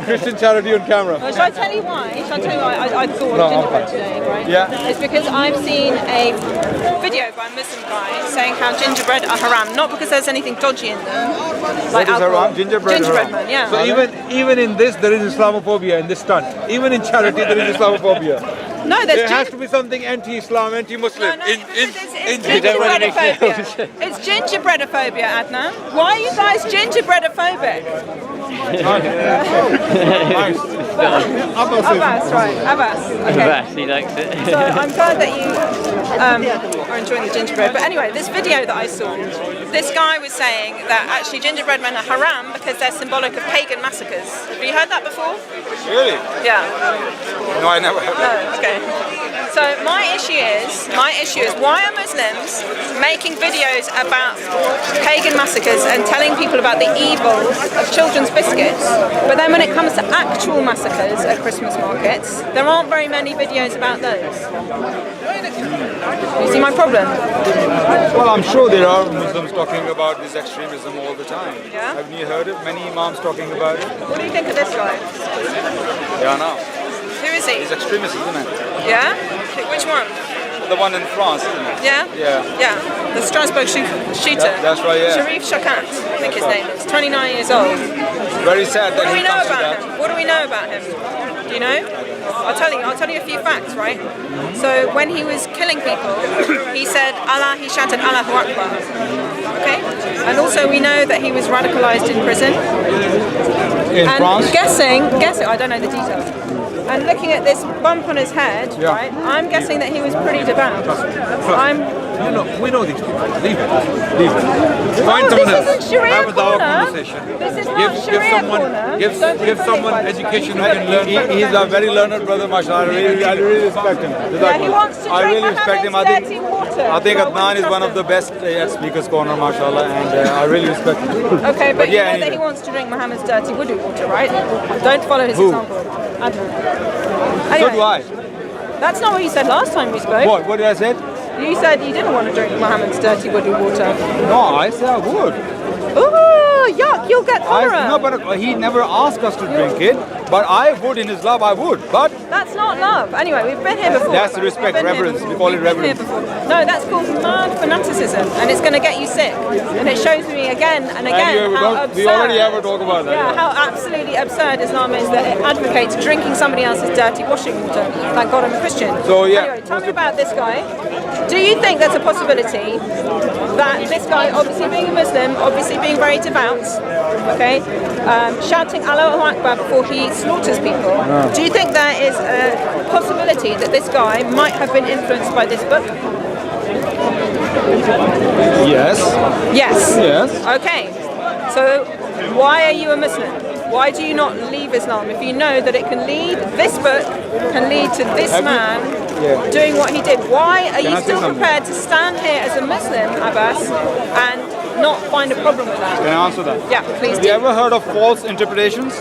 Christian charity on camera. Well, shall I tell you why? Shall I tell you why I thought of gingerbread today, right? Yeah. It's because I've seen a video by a Muslim guy saying how gingerbread are haram, not because there's anything dodgy in them. Like what is haram? Gingerbread haram. Man, yeah. So even in this, there is Islamophobia in this stunt. Even in charity, there is Islamophobia. No, there has to be something anti-Islam, anti-Muslim. No, it's gingerbreadophobia. It's gingerbreadophobia, Adnan. Why are you guys gingerbreadophobic? Nice. Abbas, right? Abbas. Okay. Abbas, he likes it. So I'm glad that you are enjoying the gingerbread. But anyway, this video that I saw, this guy was saying that actually gingerbread men are haram because they're symbolic of pagan massacres. Have you heard that before? Really? Yeah. No, I never heard that. No, okay. So my issue is why are Muslims making videos about pagan massacres and telling people about the evils of children's biscuits, but then when it comes to actual massacres at Christmas markets, there aren't very many videos about those. You see my problem? Well, I'm sure there are Muslims talking about this extremism all the time. Yeah? Haven't you heard it? Many imams talking about it? What do you think of this guy? Yeah, no. Who is he? He's extremist, isn't it? Yeah? Which one? The one in France, isn't it? Yeah? Yeah. Yeah. The Strasbourg shooter. That's right, yeah. Sharif Chakat, I think his name is. 29 years old. Very sad that What do we he know comes to about that. him? What do we know about him? Do you know? I'll tell you a few facts, right? So when he was killing people, he said Allah, he shouted Allahu Akbar. Okay? And also we know that he was radicalized in prison. In France? Guessing, I don't know the details. And looking at this bump on his head, right, I'm guessing that he was pretty devout. We know these people. Leave it. Find this someone else. isn't Sharia Have a corner. conversation. This is not Sharia corner. Give someone education who can learn. He's a very learned brother, mashallah. I really respect him. Yeah, he wants to I drink really respect him. Muhammad's dirty water. I think Adnan is one of the best at Speaker's Corner, mashallah, and I really respect him. Okay, but you yeah, know anyway. that he wants to drink Muhammad's dirty wudu water, right? Don't follow his example. Anyway, So do I. that's not what you said last time we spoke. What did I say? You said you didn't want to drink Muhammad's dirty wudu water. No, I said I would. Oh, yuck, you'll get cholera. No, but he never asked us to drink it. But I would, in his love, I would. But that's not love. Anyway, we've been here before. That's respect, reverence. We call it reverence. No, that's called mad fanaticism, and it's going to get you sick. And it shows me again and again how absurd. We already ever talk about that. Yeah, how absolutely absurd Islam is that it advocates drinking somebody else's dirty washing water. Thank God I'm a Christian. So yeah. Anyway, tell me about this guy. Do you think there's a possibility that this guy, obviously being a Muslim, obviously being very devout, okay, shouting Allahu Akbar before he slaughters people, do you think there is a possibility that this guy might have been influenced by this book? Yes. Yes. Yes. Okay. So why are you a Muslim? Why do you not leave Islam if you know that it can lead, this book can lead to this man doing what he did? Why are you still prepared to stand here as a Muslim, Abbas, and not find a problem with that? Can I answer that? Yeah, please Have do. you ever heard of false interpretations?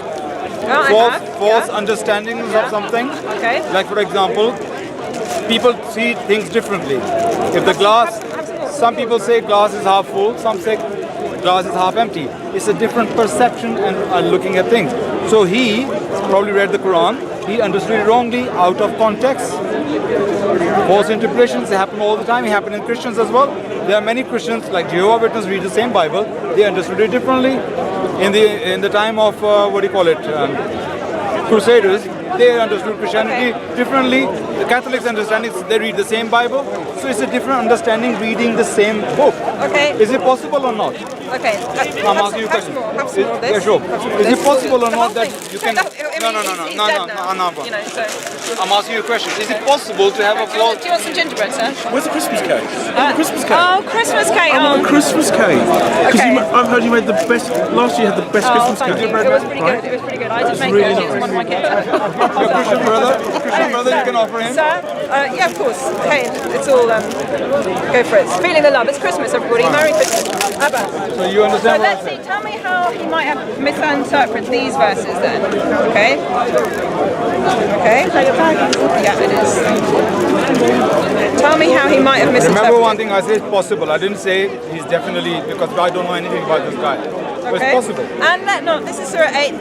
False understandings of something? Okay. Like for example, people see things differently. If the glass, some people say glass is half full, some say glass is half empty. It's a different perception and looking at things. So he probably read the Quran, he understood it wrongly out of context. False interpretations, they happen all the time, they happen in Christians as well. There are many Christians, like Jehovah's Witnesses, read the same Bible, they understood it differently. In the time of, Crusaders, they understood Christianity differently. The Catholics understand it, they read the same Bible. So it's a different understanding reading the same book. Okay. Is it possible or not? Okay. I'm asking you a question. Have some more of this. Yeah, sure. Is it possible or The not whole that thing. you can... No. You know, so. I'm asking you a question. Is it possible to have a false... Do you want some gingerbread, sir? Where's the Christmas cake? Christmas cake. Oh, Christmas cake. I want a Christmas cake. Okay. I've heard you made the best. Last year you had the best Christmas thank cake. you. It was pretty good. It was pretty good. I did make really it. It was one of my kids. Your Christian brother, you can offer him? Sir? Yeah, of course. Hey, it's all, go for it. Feeling the love. It's Christmas, everybody. Merry Christmas. Abba. So you understand So let's see. Tell me how he might have misinterpreted these verses then. Okay? Okay? Yeah, it is. Tell me how he might have misinterpreted. Remember one thing I said, it's possible. I didn't say he's definitely, because I don't know anything about this guy. But it's possible. And this is Surah 8,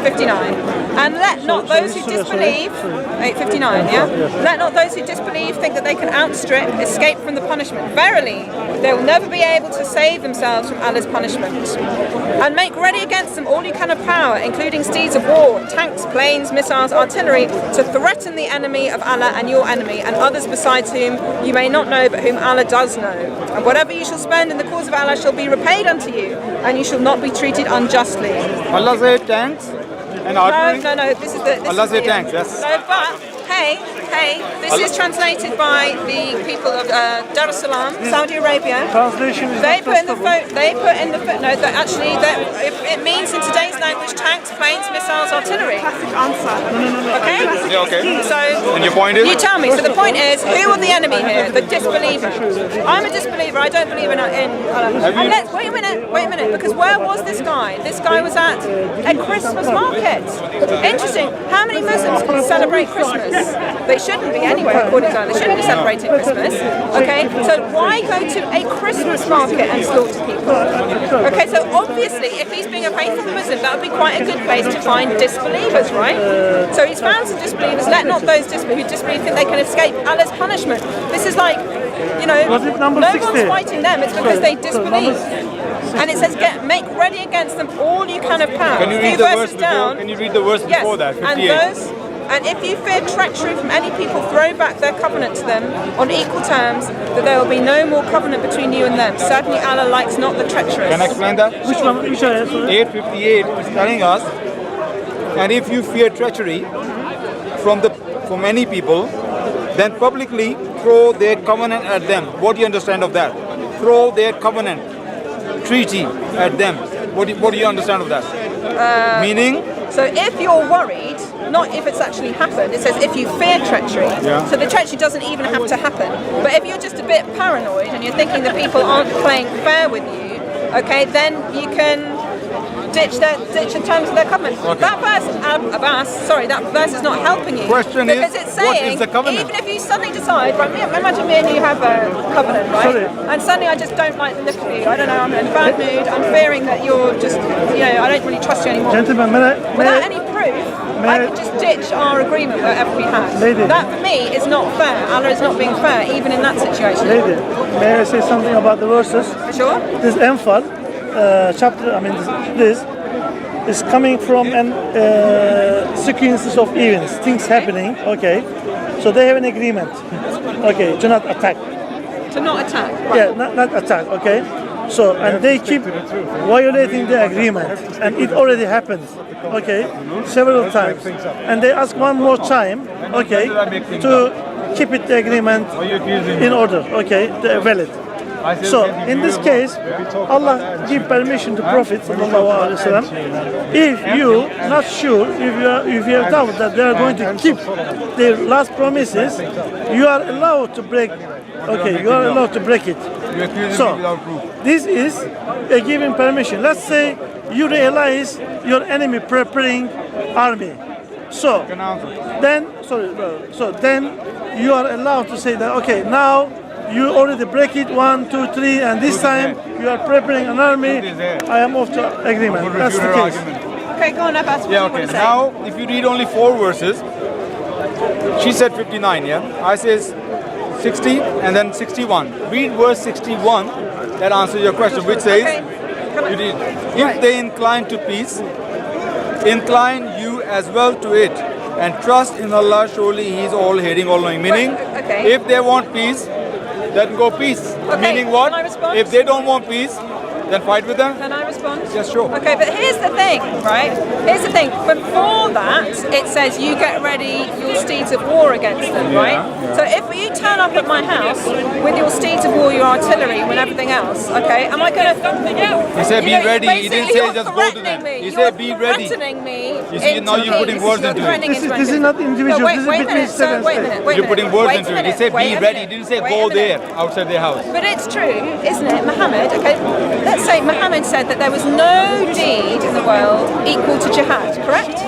59. And let not those who disbelieve, 859, yeah? Let not those who disbelieve think that they can outstrip, escape from the punishment. Verily, they will never be able to save themselves from Allah's punishment. And make ready against them all you can of power, including steeds of war, tanks, planes, missiles, artillery, to threaten the enemy of Allah and your enemy, and others besides whom you may not know, but whom Allah does know. And whatever you shall spend in the cause of Allah shall be repaid unto you, and you shall not be treated unjustly. Allah said tanks and artillery? No, this is the... Allah said tanks, yes. No, but, hey, this is translated by the people of Dar es Salaam, Saudi Arabia. Translation is They put in the footnote that actually it means in today's language tanks, planes, missiles, artillery. classic answer. Okay? Yeah, okay. So, And your point is? you tell me. So the point is, who are the enemy here? The disbeliever. I'm a disbeliever. I don't believe in Allah. And let's wait a minute, because where was this guy? This guy was at a Christmas market. Interesting. How many Muslims celebrate Christmas? They shouldn't be anyway, according to Allah. They shouldn't be celebrating Christmas. Okay, so why go to a Christmas market and slaughter people? Okay, so obviously, if he's being a faithful Muslim, that would be quite a good place to find disbelievers, right? So he's found some disbelievers. Let not those who disbelieve think they can escape Allah's punishment. This is like, Was it number no 60? one's fighting them. It's because they disbelieve. And it says, make ready against them all you can of power. Can you read the verse before? Can you read the verse before that? 58. And if you fear treachery from any people, throw back their covenant to them on equal terms, that there will be no more covenant between you and them. Certainly Allah likes not the treacherous. Can I explain that? Which one? Which ayah? 858 is telling us, and if you fear treachery from any people, then publicly throw their covenant at them. What do you understand of that? Throw their covenant, treaty at them. What do you understand of that? Meaning? So if you're worried, not if it's actually happened, it says if you fear treachery. Yeah. So the treachery doesn't even have to happen. But if you're just a bit paranoid and you're thinking that people aren't playing fair with you, okay, then you can ditch the terms of their covenant. Okay. That verse is not helping you. Question because is, it's saying, what is the covenant? even if you suddenly decide, right, imagine me and you have a covenant, right? Sorry. And suddenly I just don't like the look of you. I don't know, I'm in a bad mood. I'm fearing that you're just, I don't really trust you anymore. Gentlemen, Without any proof, I can just ditch our agreement whatever we have. Lady. That for me is not fair. Allah is not being fair, even in that situation. Lady, may I say something about the verses? Sure? This Anfal chapter, this is coming from an sequences of events, things happening, okay? So they have an agreement, okay, to not attack. To not attack. Right. Yeah, not attack, okay? So, and they keep violating the agreement, and it already happened, okay, several times. And they ask one more time, okay, to keep it the agreement in order, okay, valid. So, in this case, Allah give permission to Prophet ﷺ, if you not sure, if you have doubt that they are going to keep their last promises, you are allowed to break. Okay, you are allowed to break it. So, this is a given permission. Let's say you realize your enemy preparing army. So, then you are allowed to say that, okay, now you already break it, 1, 2, 3, and this time you are preparing an army. I am off to agreement. That's the case. Okay, go on, Abbas. Yeah, okay. Now, if you read only 4 verses, she said 59, yeah? I says 60 and then 61. Read verse 61, that answers your question, which says, if they incline to peace, incline you as well to it, and trust in Allah, surely He is all hearing, all knowing. Meaning, if they want peace, then go peace. Meaning what? If they don't want peace, then fight with them. Can I respond? Yes, sure. Okay, but here's the thing, right? Here's the thing. Before that, it says you get ready your steeds of war against them, right? So if you turn up at my house with your steeds of war, your artillery, and everything else, okay, am I going to... He said be ready. He didn't say just go to them. He said be ready. Threatening me. You see, now you're putting words into it. This is not individual. This is between step and step. You're putting words into it. He said be ready. He didn't say go there, outside their house. But it's true, isn't it? Muhammad, okay, let's say Muhammad said that there was no deed in the world equal to jihad, correct?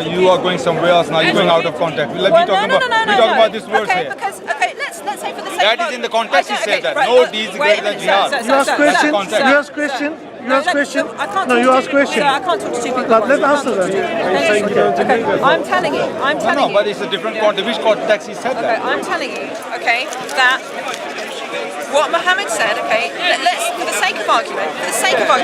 You are going somewhere else now. You're going out of context. We're talking about this verse here. Because, let's say for the sake That is in the context he said that. No deeds greater than jihad. You ask question. You ask question. I can't No, talk you to ask two people. question. I can't talk to two people. But at let's once. answer them. Okay, I'm telling you. No, but it's a different context. Which context he said Okay, that? I'm telling you, okay, that what Muhammad said, okay, let's, for the sake of argument,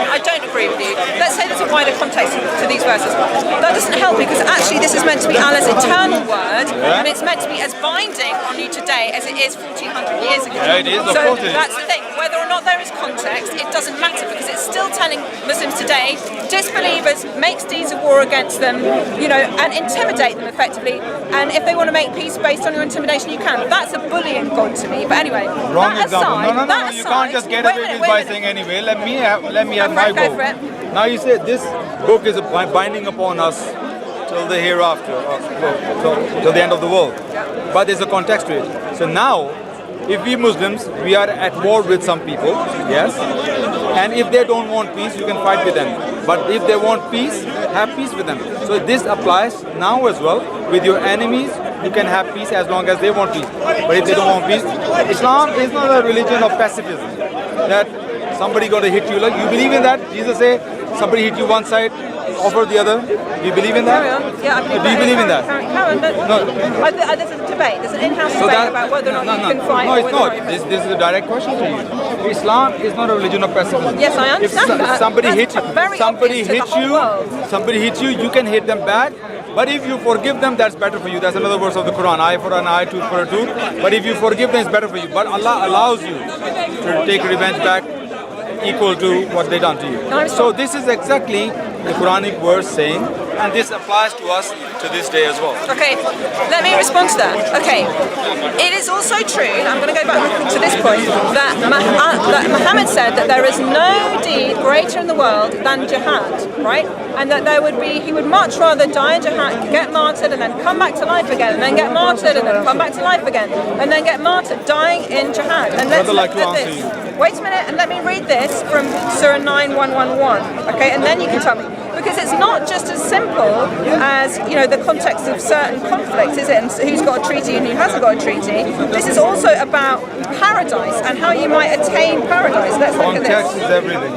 I don't agree with you. Let's say there's a wider context to these verses. That doesn't help because actually this is meant to be Allah's eternal word, and it's meant to be as binding on you today as it is 1400 years ago. Yeah, it is, of so course it is. that's the thing. Whether or not there is context, it doesn't matter because it's still telling Muslims today, disbelievers, makes deeds of war against them, you know, and intimidate them effectively. And if they want to make peace based on your intimidation, you can. That's a bullying God to me. But anyway, Wrong that example. aside, No. that You aside, can't just get away with this by saying anyway. Let me have my Go go. for it. Now you say this book is binding upon us till the hereafter, till the end of the world. But there's a context to it. So now, if we Muslims, we are at war with some people, yes, and if they don't want peace, you can fight with them. But if they want peace, have peace with them. So this applies now as well. With your enemies, you can have peace as long as they want peace. But if they don't want peace, Islam is not a religion of pacifism. That somebody got to hit you. Like you believe in that? Jesus say somebody hit you one side, offer the other. Do you believe in that? Carry on. Yeah, I believe Do you believe in that? Carry on. There's a debate. There's an in-house debate about whether or not you can fight. No, or it's whether not. or not This is a direct question to you. Islam is not a religion of pacifism. Yes, I understand that. Somebody That's hits you, very obvious to the whole world. somebody hits you, you can hit them back. But if you forgive them, that's better for you. That's another verse of the Quran. Eye for an eye, tooth for a tooth. But if you forgive them, it's better for you. But Allah allows you to take revenge back equal to what they done to you. So this is exactly the Quranic verse saying, and this applies to us to this day as well. Okay, let me respond to that. Okay, it is also true, and I'm going to go back to this point, that Muhammad said that there is no deed greater in the world than jihad, right? And that he would much rather die in jihad, get martyred, and then come back to life again, and then get martyred, and then come back to life again, and then get martyred, dying in jihad. And let's look at this. Wait a minute, and let me read this from Surah 9:111. Okay, and then you can tell me. Because it's not just as simple as, you know, the context of certain conflicts, is it? And who's got a treaty and who hasn't got a treaty. This is also about paradise and how you might attain paradise. Let's look at this. Context is everything.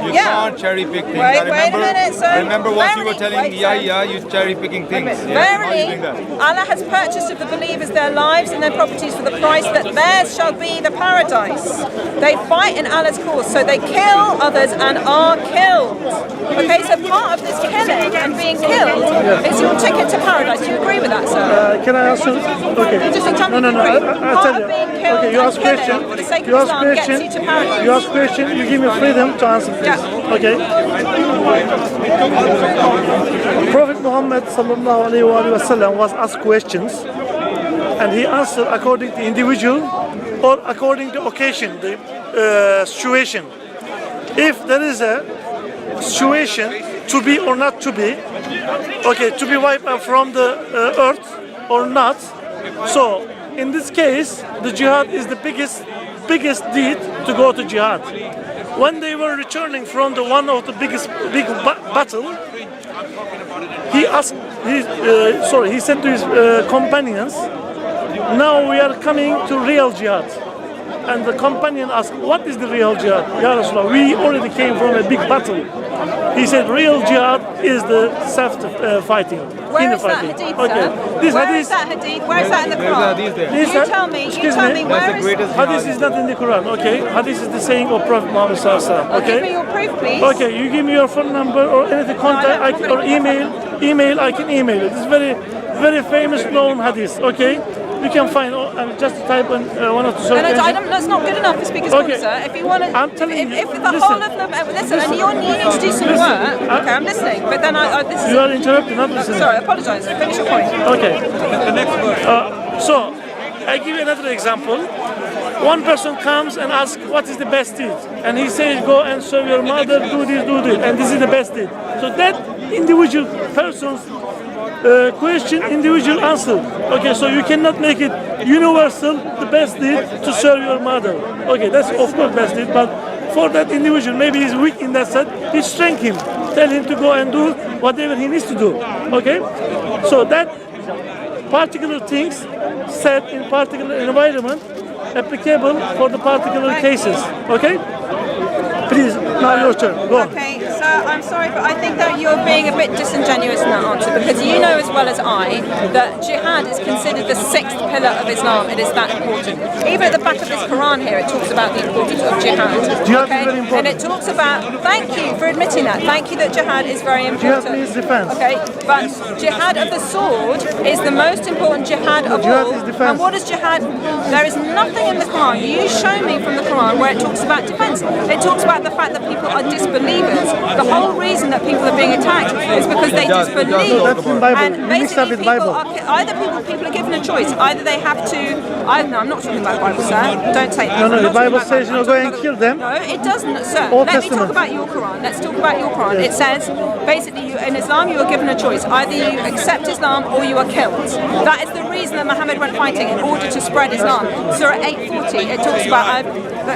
You can't cherry pick things. Wait a minute, sir. Remember what you were telling me, you're cherry picking things. Verily, Allah has purchased of the believers their lives and their properties for the price that theirs shall be the paradise. They fight in Allah's cause, so they kill others and are killed. Okay, so part of this killing and being killed is your ticket to paradise. Do you agree with that, sir? Can I ask you? Okay. You just tell me No. you agree. I'll Part tell of you. being killed Okay, you and ask killing question. for the sake You of ask Islam gets question. you to paradise. You ask question. You give me freedom to answer, please. Yeah. Okay. Prophet Muhammad sallallahu alaihi wasallam was asked questions, and he answered according to individual or according to occasion, the situation. If there is a situation to be or not to be, okay, to be wiped out from the earth or not. So in this case, the jihad is the biggest deed to go to jihad. When they were returning from the one of the big battle, he said to his companions, "Now we are coming to real jihad." And the companion asked, "What is the real jihad?" Ya Rasulullah, we already came from a big battle. He said, "Real jihad is the self-fighting." Where is that hadith, okay. sir? This Where hadith, is that hadith? Where is that in the There's a Quran? hadith there. This You tell me. excuse You tell me. me. Where is? greatest hadith is not in the Quran, okay? Hadith is the saying of Prophet Muhammad sallallahu alaihi wasallam, Give me okay? your proof, please. Okay, you give me your phone number or anything contact, I don't or email, I can email it. It's very famous known hadith, okay? You can find, just type on one of the search engines. That's not good enough for speakers Okay. sir. If you want to, I'm telling you, if the listen. whole of them, listen, and you need to do some work. Okay, I'm listening. But then this is. You are interrupting, not listening. Sorry, I apologise. Finish your point. Okay. So, I give you another example. One person comes and asks, "What is the best deed?" And he says, "Go and serve your mother, do this, and this is the best deed." So that individual person's question, individual answer. Okay, so you cannot make it universal, the best deed to serve your mother. Okay, that's of course best deed, but for that individual, maybe he's weak in that set, he strengthen him, tell him to go and do whatever he needs to do. Okay, so that particular things said in particular environment applicable for the particular cases. Okay, Please, now your turn. Go on. Okay, so I'm sorry, but I think that you're being a bit disingenuous in that answer, because you know as well as I that jihad is considered the 6th pillar of Islam. It is that important. Even at the back of this Quran here, it talks about the importance of jihad. Jihad is Okay, very important. and it talks about. Thank you for admitting that. Thank you that jihad is very important. Jihad means defense. Okay, but jihad of the sword is the most important jihad of Jihad all. is defense. And what is jihad? There is nothing in the Quran. You show me from the Quran where it talks about defense. It talks about the fact that people are disbelievers. The whole reason that people are being attacked is because they disbelieve. That's in Bible. And You mix up basically, with Bible. either people are given a choice. Either they have to. No, I'm not talking about the Bible, sir. Don't take that. No, I'm the not talking Bible about says, Bible. you know, go and kill them. No, it doesn't, sir. Old Let me Testament. talk about your Quran. Let's talk about your Quran. It says, basically, in Islam, you are given a choice. Either you accept Islam or you are killed. That is the reason that Muhammad went fighting, in order to spread Islam. Surah 840, it talks about.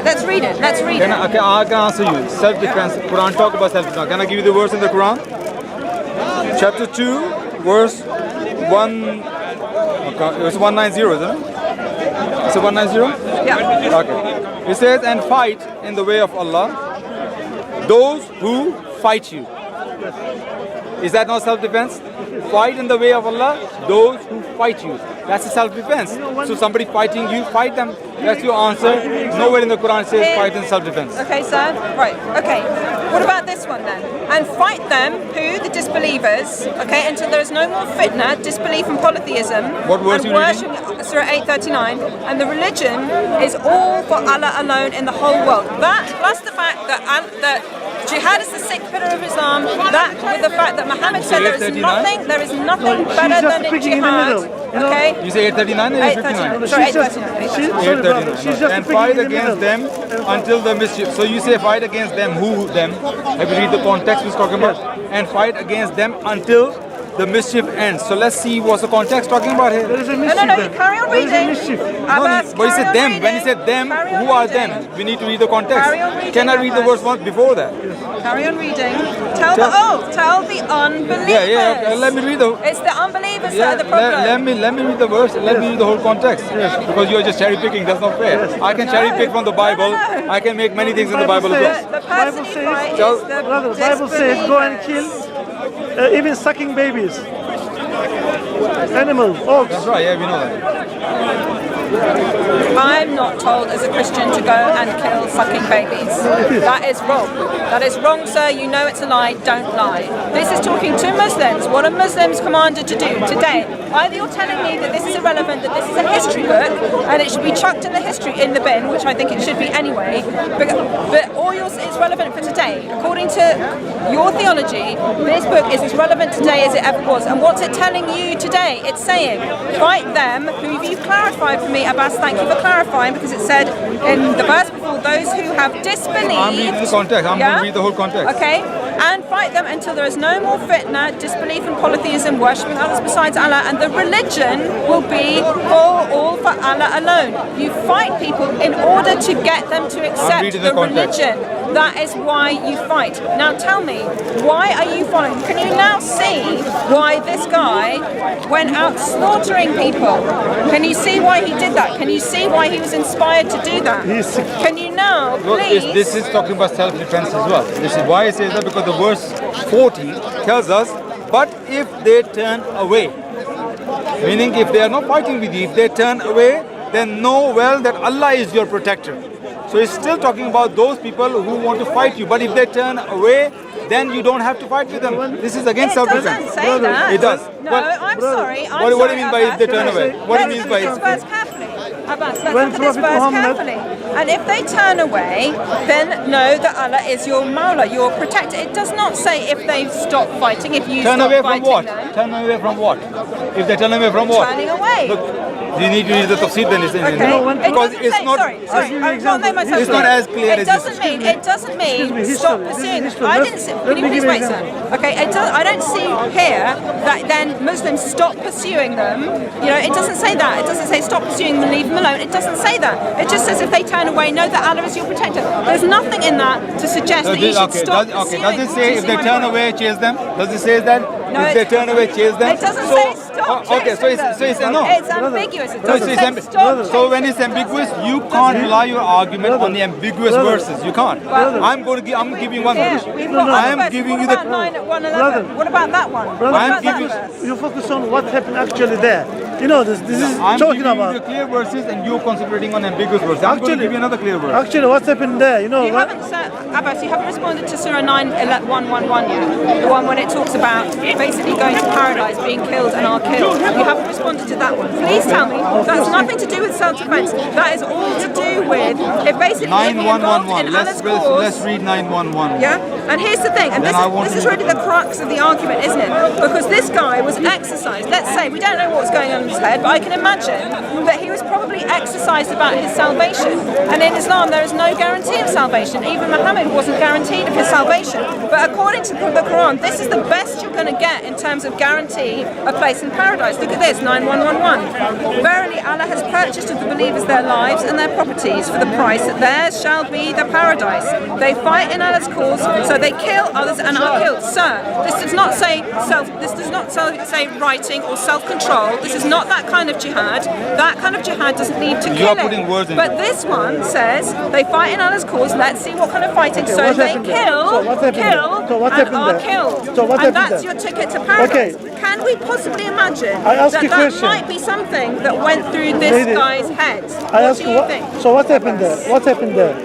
Let's read it. Let's read it. Okay, I can answer you. Self-defense. Quran talk about self-defense. Can I give you the verse in the Quran? Chapter 2, verse 1. Okay, it was 190, isn't it? Is it 190? Yeah. Okay. It says, and fight in the way of Allah those who fight you. Is that not self-defense? Fight in the way of Allah those who fight you. That's a self-defense. So somebody fighting you, fight them. That's your answer. Nowhere in the Quran says fight in self-defense. Okay, sir. Right. Okay. What about this one then? And fight them, who? The disbelievers. Okay, until there is no more fitna, disbelief and polytheism. What verse and are you reading? worship, Surah 839. And the religion is all for Allah alone in the whole world. That plus the fact that jihad is the 6th pillar of Islam. That with the fact that Muhammad said there is nothing better just than in picking in the jihad. middle, you know? Okay. You say 839 or 859? 839. Sorry, She's just- 839. Sorry, brother. She's just And picking fight in the against middle. them until the mischief. So you say fight against them, who them? Have you read the context we're talking about? And fight against them until the mischief ends. So let's see what's the context talking about here. There is a No, mischief no, you then. carry on There is a reading. mischief. Abbas, But he carry said on them. When he reading. said them, Carry on who are reading. them? We need to read the context. Carry on reading, Can I read the Abbas. verse one before that? Carry on reading. Tell the unbelievers. Yeah, okay, let me read the. It's the unbelievers Yeah, that are the problem. let me read the verse. Let me read the whole context. Because you are just cherry picking. That's not fair. I can cherry pick from the Bible. No. I can make many things in the Bible Bible as says- well. The person Bible who says- fight Tell- is the Brother, the Bible says go and kill even sucking babies. Animals, That's oaks. right. Yeah, we know that. I'm not told as a Christian to go and kill sucking babies. That is wrong. That is wrong, sir. You know it's a lie. Don't lie. This is talking to Muslims. What are Muslims commanded to do today? Either you're telling me that this is irrelevant, that this is a history book, and it should be chucked in the bin, which I think it should be anyway, or it's relevant for today. According to your theology, this book is as relevant today as it ever was. And what's it telling you today? It's saying, fight them, who you've clarified for me, Abbas, thank you for clarifying, because it said in the verse before, those who have disbelieved. I'm reading the context. I'm going to read the whole context. Okay, and fight them until there is no more fitna, disbelief in polytheism, worshipping others besides Allah, and the religion will be all for Allah alone. You fight people in order to get them to accept reading the the context. religion. That is why you fight. Now tell me, why are you fighting? Can you now see why this guy went out slaughtering people? Can you see why he did that? Can you see why he was inspired to do that? Can you now, Look, please? this is talking about self-defense as well. This is why it says that, because the verse 40 tells us, but if they turn away, meaning if they are not fighting with you, if they turn away, then know well that Allah is your protector. So it's still talking about those people who want to fight you, but if they turn away, then you don't have to fight with them. This is against It doesn't self-defense. say that. It does. No, But I'm sorry. what do you mean by if they turn away? What do you mean by Let's look at this verse carefully. Abbas, let's When look at this Prophet verse Muhammad- carefully. And if they turn away, then know that Allah is your Mawla, your protector. It does not say if they stop fighting, if you turn stop away from fighting what? them. Turn away from what? If they turn away from what? Turning away. Look, you need to read the tafsir then. Okay. Because it it's doesn't not. say, sorry, I've not made myself It's not clear. as clear it as doesn't this. mean It doesn't mean Excuse me, stop history. This is pursuing. history. I Let- didn't. let Can me you please give you wait, an sir? example. Okay. I don't see here that then Muslims stop pursuing them. You know, it doesn't say that. It doesn't say stop pursuing them, leave them alone. It doesn't say that. It just says if they turn away, know that Allah is your protector. There's nothing in that to suggest that you should stop pursuing. Does it Do say you if see they my turn point? away, chase them? Does it say that? No, if they turn away, chase them? It doesn't So say stop Stop Okay, so it's a no. It's ambiguous. It No, so, doesn't it's say stop so when chasing it's ambiguous, you can't rely your argument on the ambiguous verses. You can't. I'm giving you one verse. We've got I other am verses. giving you What the. about 9 111? Brother. What about that one? What I'm about that giving- verse? You focus on what happened actually there. You know this is I'm talking giving you about. the clear verses and you're concentrating on ambiguous verses. I'm going to give you another clear verse. Actually, what's happened there? You know You what? haven't said, Abbas, you haven't responded to Surah 9:111 yet. The one when it talks about basically going to paradise, being killed and are killed. You haven't responded to that one. Please tell me. That's nothing to do with self-defense. That is all to do with if basically if you're involved 9111. in Allah's Let's cause. read 911. Yeah, and here's the thing, and Then I want this is to- really the crux of the argument, isn't it? Because this guy was exercised. Let's say we don't know what's going on in his head, but I can imagine that he was probably exercised about his salvation. And in Islam, there is no guarantee of salvation. Even Muhammad wasn't guaranteed of his salvation. But according to the Quran, this is the best you're going to get in terms of guarantee a place in paradise. Look at this, 9111. Verily, Allah has purchased of the believers their lives and their properties for the price that theirs shall be the paradise. They fight in Allah's cause, so they kill others and are killed. Sir, this does not say say writing or self-control. This is not that kind of jihad. That kind of jihad doesn't need to You kill are putting words in But it. this one says they fight in Allah's cause. Let's see what kind of fighting. So what they happened there? kill, So what happened kill, there? So what and happened are there? killed. So what and happened that's there? your ticket to paradise. Okay. Can we possibly imagine I ask that you a that question. might be something that went through this Lady, guy's head? I What ask do you you what. think? So what happened there? What happened there?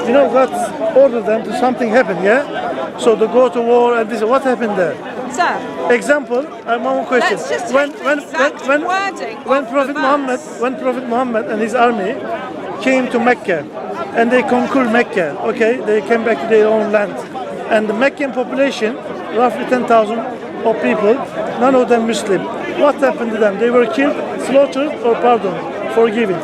You know, God ordered them to something happen, yeah? So to go to war and this. What happened there? Sir, Example. One question. let's just take the exact wording when of Prophet the Muhammad, verse. when Prophet Muhammad and his army came to Mecca, and they conquered Mecca. Okay, they came back to their own land, and the Meccan population, roughly 10,000 of people, none of them Muslim. What happened to them? They were killed, slaughtered, or pardoned, forgiven.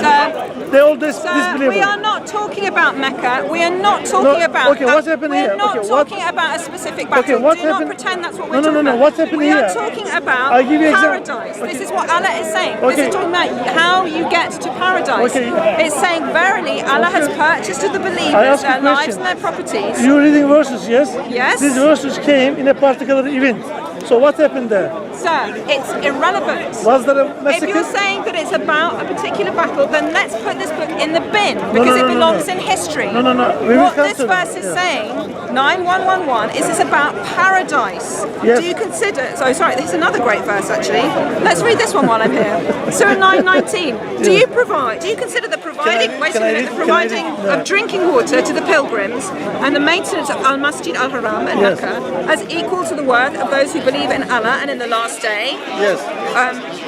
Sir, They all Sir, disbelievers. we are not talking about Mecca. We are not talking No, about. okay, what's happening We're here? not Okay, what- talking about a specific battle. Okay, what Do not happened- pretend that's what No, we're no, talking no, about. what's happening we here? are talking about I'll give you paradise. example. This is what Allah is saying. This Okay. is talking about how you get to paradise. Okay. It's saying, verily, Allah has purchased to the I believers ask you their a lives question. and their properties. You're reading verses, yes? Yes. These verses came in a particular event. So what happened there? Sir, it's irrelevant. Was there a If massacre? you're saying that it's about a particular battle, then let's put this book in the bin because no, it no, belongs no. in history. No, no, no. We will What come this to that. verse is Yeah. saying, 9111, is it's about paradise. Yes. Do you consider? So sorry, this is another great verse actually. Let's read this one while I'm here. Surah 9:19. Do you provide? Do you consider the providing? Can I Wait a read- minute. The can I providing read? No. of drinking water to the pilgrims and the maintenance of Al Masjid Al Haram and Yes. Mecca as equal to the worth of those who believe in Allah and in the last day? Yes.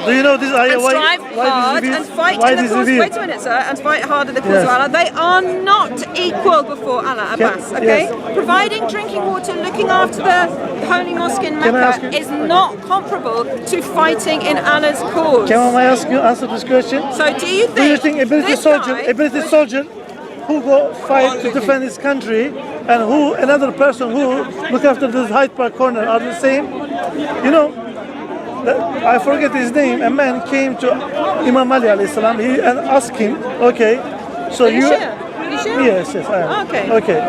Do you know this ayah? And strive hard this and fight why in the this cause. revealed? Wait a minute, sir. And fight hard in the cause Yes. of Allah. They are not equal before Allah, Abbas. Okay. yes. Providing drinking water, looking after the holy mosque in Can I ask Mecca you- is not comparable to fighting in Allah's cause. Can I ask you answer this question? So do you think? Do you think a British this soldier, guy- a British soldier who go fight to defend his country, and who another person who look after this Hyde Park corner are the same? You know, I forget his name. A man came to Imam Ali alayhi salam. He and asked him, okay, so Are you sure? Are you sure? Yes, yes, I am. Okay. Okay.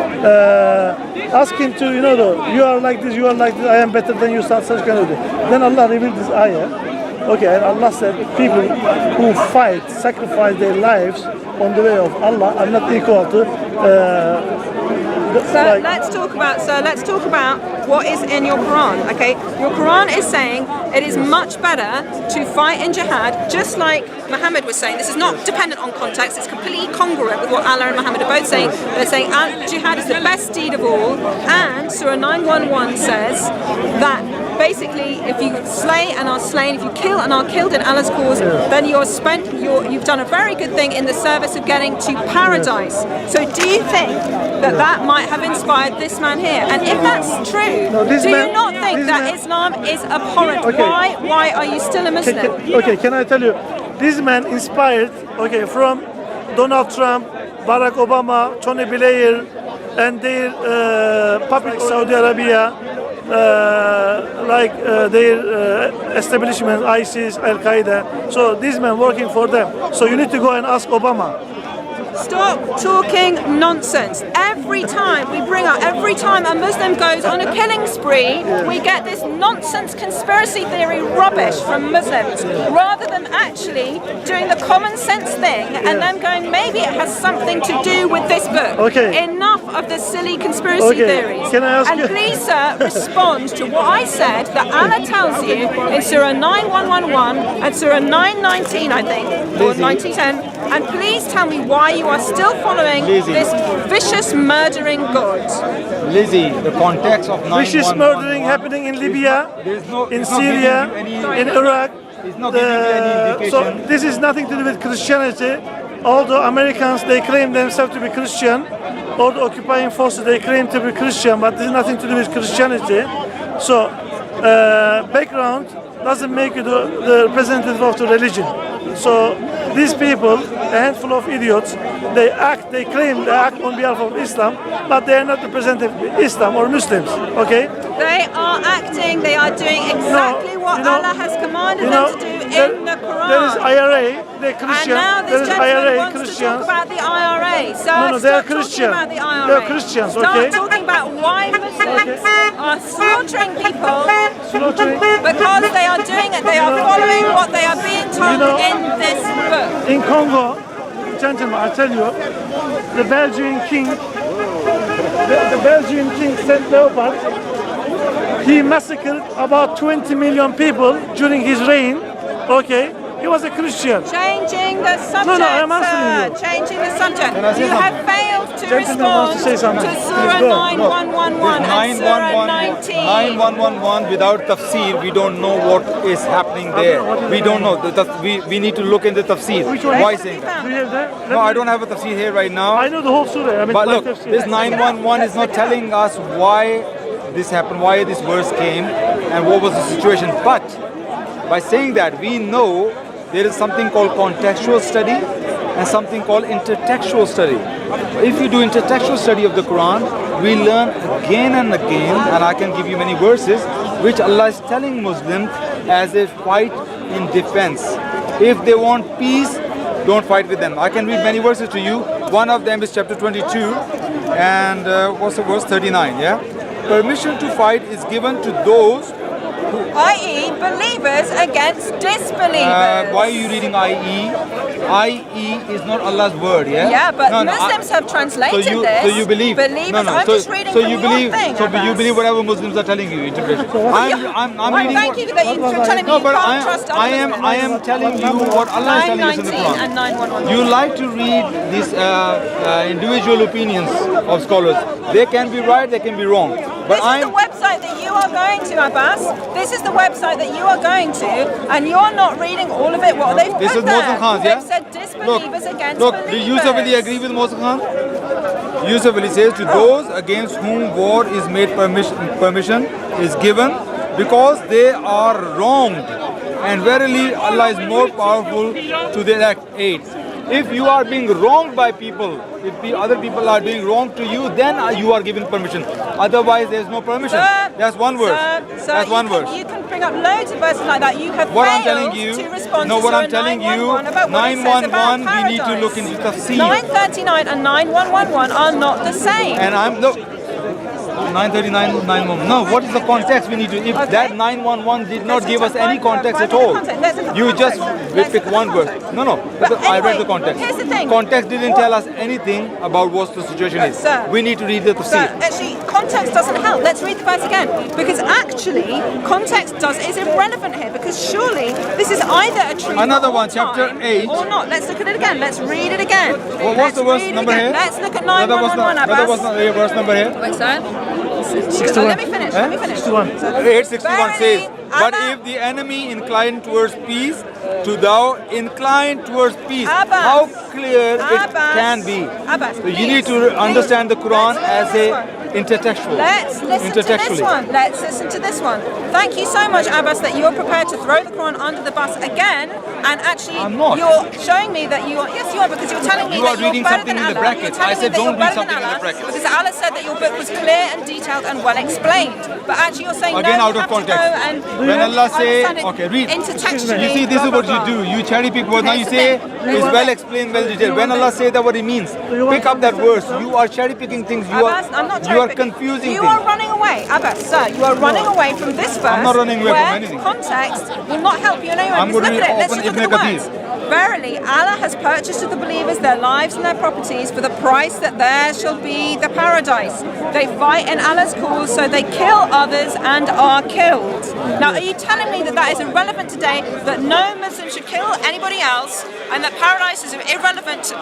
Ask him to, you know, you are like this, you are like this, I am better than you, such kind of thing. Then Allah revealed this ayah. Okay, and Allah said people who fight, sacrifice their lives on the way of Allah are not equal to So let's talk about what is in your Quran. Okay, your Quran is saying it is much better to fight in jihad, just like Muhammad was saying. This is not dependent on context. It's completely congruent with what Allah and Muhammad are both saying. They're saying jihad is the best deed of all, and Surah 911 says that basically if you slay and are slain, if you kill and are killed in Allah's cause, then you've done a very good thing in the service of getting to paradise. So do you think that that might have inspired this man here? And if that's true, this do man- you not think this that man- Islam is abhorrent? Okay. Why are you still a Muslim? Okay, can I tell you? This man inspired, okay, from Donald Trump, Barack Obama, Tony Blair, and their puppet Saudi Arabia, their establishment, ISIS, Al Qaeda. So these men working for them. So you need to go and ask Obama. Stop talking nonsense. Every time a Muslim goes on a killing spree, we get this nonsense conspiracy theory rubbish from Muslims, rather than actually doing the common sense thing and then going, maybe it has something to do with this book. Okay. Enough of the silly conspiracy theories. Can I ask and you? please, sir, respond to what I said that Allah tells you in Surah 9111 and Surah 919, I think, or 1910. And please tell me why you are still following this vicious murdering God. Lizzie, the context of 911. Vicious murdering happening in Libya, in Syria, in Iraq. It's not giving you any indication. So this is nothing to do with Christianity. Although Americans, they claim themselves to be Christian, or the occupying forces, they claim to be Christian, but this is nothing to do with Christianity. So background doesn't make you the representative of the religion. So these people, a handful of idiots, they claim they act on behalf of Islam, but they are not representative of Islam or Muslims, okay? They are acting, they are doing exactly what Allah has commanded them to do in the Quran. There is IRA, they're Christian. And now There this is gentleman IRA, wants Christians. to talk about the IRA. So No, they are stop Christian. talking about the IRA. They are Christians, Start okay? talking about why Muslims are slaughtering people Slaughtering. because they are doing it. They are following what they are being told in this book. In Congo, gentlemen, I tell you, the Belgian king, the Belgian king Saint Leopold, he massacred about 20 million people during his reign. Okay, he was a Christian. Changing the subject, No, I'm answering sir. you. Changing the subject. Can I say You something? have failed to Gentleman wants respond to say something. to Please Surah go. 9111 and Surah 19. 9111 without tafsir, we don't know what is happening there. We don't know. We need to look into tafsir. Which one? Why saying that? Do you have that? No, I don't have a tafsir here right now. I know the whole surah. I mean, But my look, tafsir. this 911 is not telling us why this happened, why this verse came, and what was the situation. But by saying that, we know there is something called contextual study and something called intertextual study. If you do intertextual study of the Quran, we learn again and again, and I can give you many verses, which Allah is telling Muslims as a fight in defense. If they want peace, don't fight with them. I can read many verses to you. One of them is chapter 22, and what's the verse 39, yeah? Permission to fight is given to those, i.e. believers against disbelievers. why are you reading IE? IE is not Allah's word, yeah? Yeah, but No, no, Muslims have translated so this. you believe? Believers, I'm just reading so from you your believe? thing, So Abbas. you believe whatever Muslims are telling you, interpretation. I'm reading. Thank you that you're telling me No, you but can't trust other I am telling you what Allah is telling us in the 919 and Quran. 911. You like to read these individual opinions of scholars. They can be right, they can be wrong. But This is the website that you are going to, Abbas. This is the website that you are going to, and you're not reading all of it. What they've This put is Mohsen there. Khan's, They've yeah? said disbelievers against Look, believers. Yusuf Ali agree with Mohsen Khan? Yusuf Ali says to those against whom war is made permission is given because they are wronged, and verily Allah is more powerful to their aid. If you are being wronged by people, if the other people are doing wrong to you, then you are given permission. Otherwise, there is no permission. Sir, That's one verse. Sir, That's one verse. You can bring up loads of verses like that. You have What I'm failed telling you, to respond no, to what Surah I'm telling you, 911 about what it says about 911, we need to paradise. look into tafsir. 939 and 9111 are not the same. And I'm look. 939, 911. No, what is the context we need to? If Okay. that 911 did not Let's give us take any one context word. at all, Let's look at you just context. pick one verse. No, because I read the context. Here's the thing. Context didn't tell us anything about what the situation is. Sir. We need to read the So tafsir. actually, context doesn't help. Let's read the verse again. Because actually, context is irrelevant here. Because surely this is either a truth Another all one, chapter time 8. or not. Let's look at it again. Let's read it again. What's Let's the verse read it number again. here? Let's look at Brother, 911, brother, what's Abbas. the verse number here? Wait, sir. 61. Let me finish. Let me finish. 61. 861 says, but Abbas. if the enemy incline towards peace, to thou incline towards peace. Abbas. How clear it Abbas. can be. Abbas, So you need to please. understand the Quran Let's as a intertextual. Let's listen to this one. Let's listen to this one. Thank you so much, Abbas, that you're prepared to throw the Quran under the bus again. And actually, I'm not. you're showing me that you are. Yes, you are, because you're telling me You are that you're reading better something than in the Allah. brackets. You're telling I said me that don't you're read better than something in the Allah, brackets. because Allah said that your book was clear and detailed and well explained. But actually, you're saying Again, no, out you of have context. to go and When Allah say, understand it okay, read. intertextually. You see, this is blah, what blah, you do. blah. You cherry pick words. Now you Here's the say thing. it's well explained, well detailed. When Allah say that, what it means. Pick up that verse. You are cherry picking things. Abbas, I'm not You are cherry-picking. confusing You things. are running away, Abbas, sir. You are running away from this verse. I'm not running away from where anything. Context will not help you in any way. I'm Because going look to at it. Let's open just look Ibn at the Kathir. words. Verily, Allah has purchased of the believers their lives and their properties for the price that there shall be the paradise. They fight in Allah's cause, so they kill others and are killed. Now, are you telling me that that is irrelevant today, that no Muslim should kill anybody else, and that paradise is irrelevant,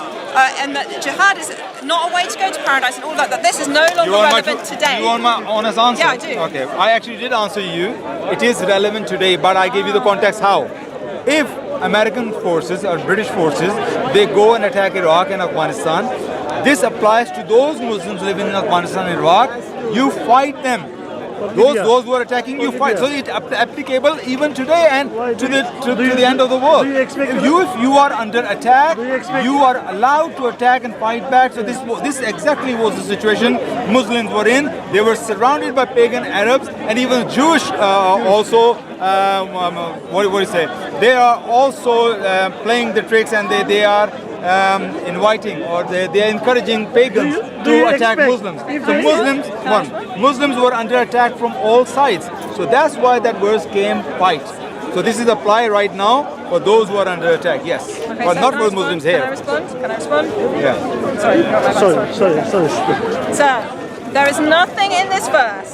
and that jihad is not a way to go to paradise, and all that this is no longer relevant today? You want my honest answer? Yeah, I do. Okay, I actually did answer you. It is relevant today, but I gave you the context how. If American forces or British forces, they go and attack Iraq and Afghanistan, this applies to those Muslims living in Afghanistan and Iraq. You fight them. Those who are attacking you fight. So it's applicable even today and to the end of the world. If you are under attack, you are allowed to attack and fight back. So this exactly was the situation Muslims were in. They were surrounded by pagan Arabs and even Jewish also. What do you say? They are also playing the tricks, and they are inviting, or they are encouraging pagans to attack Muslims. So Muslims were under attack from all sides. So that's why that verse came fight. So this is applied right now for those who are under attack. Yes, Okay, but so not can I for Muslims respond? here. Can I respond? Yeah. Sorry, not my bad, Sorry. Sir, there is nothing in this verse,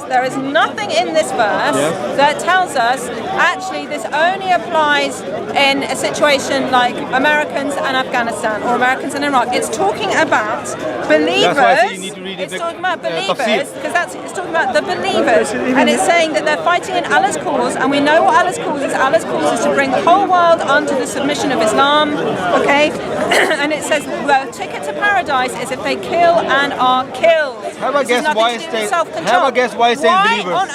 that tells us actually this only applies in a situation like Americans and Afghanistan or Americans and Iraq. It's talking about believers. That's why I say you need to read it's the talking about believers, tafsir. because it's talking about the believers, and it's saying that they're fighting in Allah's cause, and we know what Allah's cause is. Allah's cause is to bring the whole world under the submission of Islam, okay? And it says the ticket to paradise is if they kill and are killed. Have a This has guess nothing why to it's do with saying- self-control. have a guess why it's saying believers.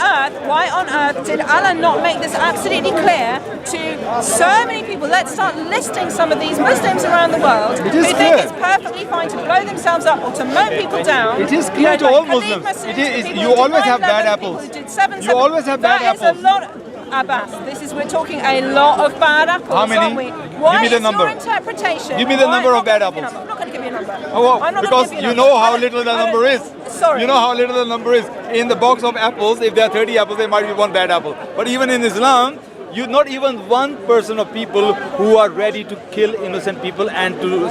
Why on earth did Allah not make this absolutely clear to so many people? Let's start listing some of these Muslims around the world who is think clear. it's perfectly fine to blow themselves up or to mow people down. It is clear to all Khalid Muslims. Massoud, It is- people you who did always have 9/11, bad people apples. who did 7/7. You always have bad That is apples. a lot. Abbas, we're talking a lot of bad apples, How many? aren't we? Give Why me the is number. your interpretation? Give me the why- number of bad I'm not gonna give you a apples. number. I'm not going to give you a number. Oh, well, I'm not because gonna give you a know number. how I don't- little the I don't- number is. Sorry. You know how little the number is. In the box of apples, if there are 30 apples, there might be one bad apple. But even in Islam, not even one person of people who are ready to kill innocent people and to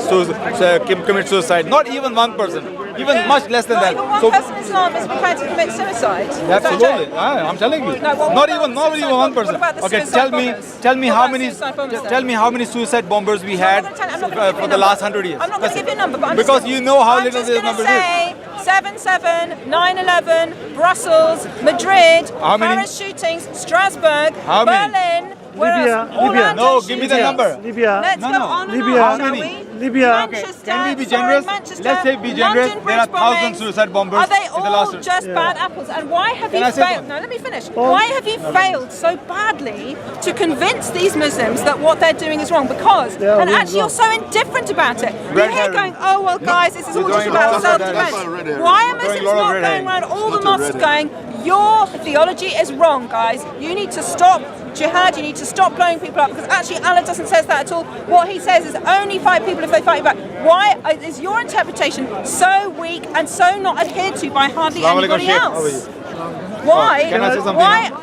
commit suicide. Not even one person. Even much less than Not that. even one person in Islam is prepared to commit suicide. Is that Absolutely, true? I'm telling you. No, what not about even the one suicide person. what about the Okay, suicide bombers? tell me What how about many suicide bombers then? tell me how many suicide bombers we had I'm not gonna give you for a the number. last 100 years. I'm not going to give you a number, but I'm because just, you know how I'm little just this gonna number is. say 7/7, 9/11, Brussels, Madrid, How many? Paris shootings, Strasbourg, How many? Berlin. Where Libya, else? Libya. Orlando No, give me the shootings. number. Libya. Let's No, go no. on and Libya. on, How shall many? we? Libya. Manchester, Can we be sorry, generous? Manchester, Let's say be generous. London There are bridge 1,000 bombings. suicide bombers Are they in the all last just bad apples? And why have Can you I say failed? something? No, let me finish. Why have you failed so badly to convince these Muslims that what they're doing is wrong? Because, They are and doing actually you're wrong. so indifferent about it. Red You're here herring. going, oh well guys, this is all You're just throwing about lots of red self-defense. herring. Why are You're throwing Muslims a lot of not red going herring. around all the Not a red mosques herring. going, your theology is wrong, guys. You need to stop jihad, you need to stop blowing people up, because actually Allah doesn't say that at all. What he says is only fight people if they fight you back. Why is your interpretation so weak and so not adhered to by hardly Assalamu alaikum, anybody Sheikh. How are else? you? Why? Can I say something Why now?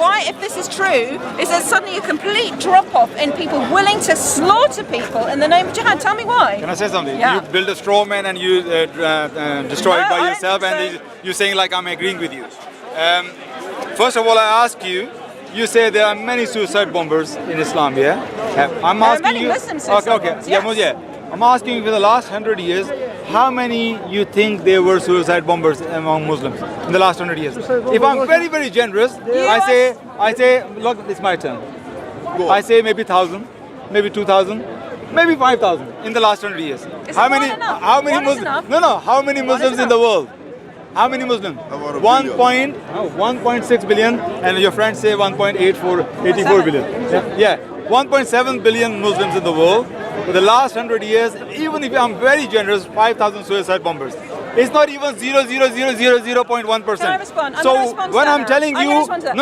why, if this is true, is there suddenly a complete drop-off in people willing to slaughter people in the name of jihad? Tell me why. Can I say something? Yeah. You build a straw man and you destroy No, it by I don't yourself, think and so. you're saying like I'm agreeing with you. First of all, I ask you. You say there are many suicide bombers in Islam, yeah? I'm There are asking many you. Muslim suicide bombers, Yeah, yes. yeah. I'm asking you for the last 100 years, how many you think there were suicide bombers among Muslims in the last 100 years? If I'm very, very generous, I say, look, it's my turn. I say maybe 1,000, maybe 2,000, maybe 5,000 in the last 100 years. Is How one many? enough? How many One is Muslims? enough. No, no. How many One is Muslims in the enough. world? How many Muslims? About a 1.6 billion, and your friends say 1.84 billion. Yeah, 1.7 billion Muslims in the world. For the last 100 years, even if I'm very generous, 5,000 suicide bombers. It's not even 0.00001%. Can I respond? I'm So gonna respond to when that I'm now. telling I'm you, gonna respond to that.